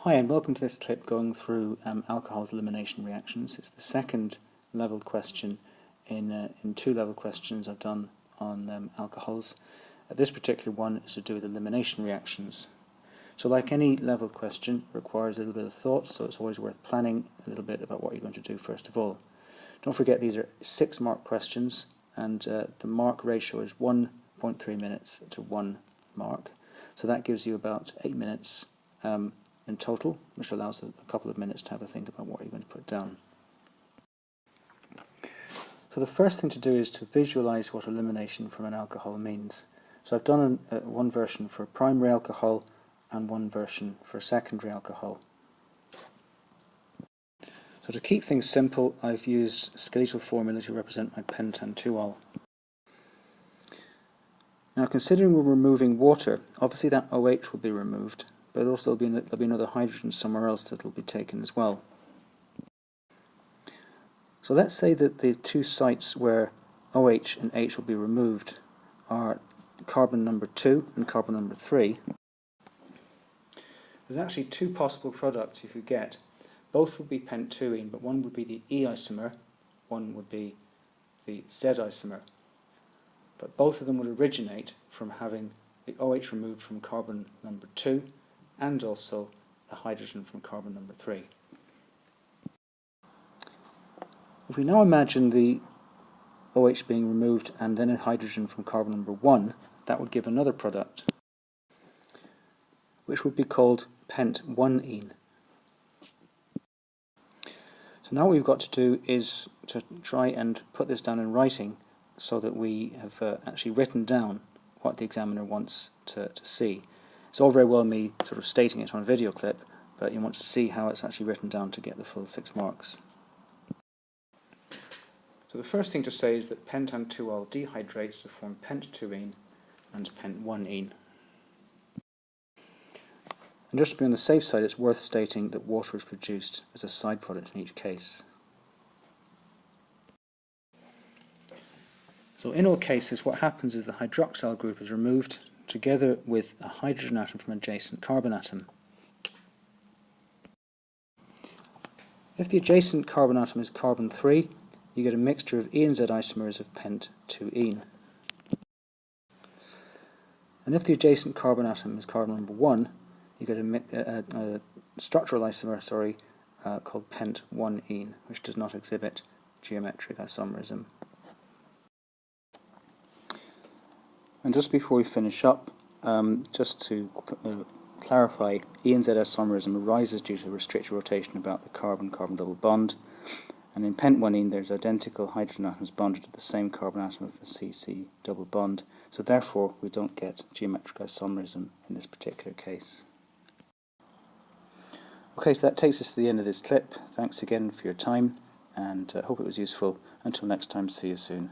Hi and welcome to this clip going through alcohol's elimination reactions. It's the second level question in two level questions I've done on alcohols. This particular one is to do with elimination reactions. So like any level question, it requires a little bit of thought, so it's always worth planning a little bit about what you're going to do first of all. Don't forget these are 6-mark questions and the mark ratio is 1.3 minutes to 1 mark. So that gives you about 8 minutes in total, which allows a couple of minutes to have a think about what you're going to put down. So the first thing to do is to visualize what elimination from an alcohol means. So I've done one version for primary alcohol and one version for secondary alcohol. So to keep things simple, I've used skeletal formula to represent my pentan-2-ol. Now considering we're removing water, obviously that OH will be removed, but also there'll be another hydrogen somewhere else that will be taken as well. So let's say that the two sites where OH and H will be removed are carbon number 2 and carbon number 3. There's actually two possible products you could get. Both would be pent-2-ene, but one would be the E isomer, one would be the Z isomer. But both of them would originate from having the OH removed from carbon number 2 and also a hydrogen from carbon number 3. If we now imagine the OH being removed and then a hydrogen from carbon number 1, that would give another product, which would be called pent-1-ene. So now what we've got to do is to try and put this down in writing so that we have actually written down what the examiner wants to see. It's all very well me sort of stating it on a video clip, but you want to see how it's actually written down to get the full 6 marks. So the first thing to say is that pentan-2-ol dehydrates to form pent-2-ene and pent-1-ene. And just to be on the safe side, it's worth stating that water is produced as a side product in each case. So in all cases, what happens is the hydroxyl group is removed together with a hydrogen atom from an adjacent carbon atom. If the adjacent carbon atom is carbon 3, you get a mixture of E and Z isomers of pent-2-ene. And if the adjacent carbon atom is carbon number 1, you get a structural isomer called pent-1-ene, which does not exhibit geometric isomerism. And just before we finish up, just to clarify, E and Z isomerism arises due to restricted rotation about the carbon-carbon double bond, and in pent-1-ene there's identical hydrogen atoms bonded to the same carbon atom of the C-C double bond, so therefore we don't get geometric isomerism in this particular case. Okay, so that takes us to the end of this clip. Thanks again for your time, and hope it was useful. Until next time, see you soon.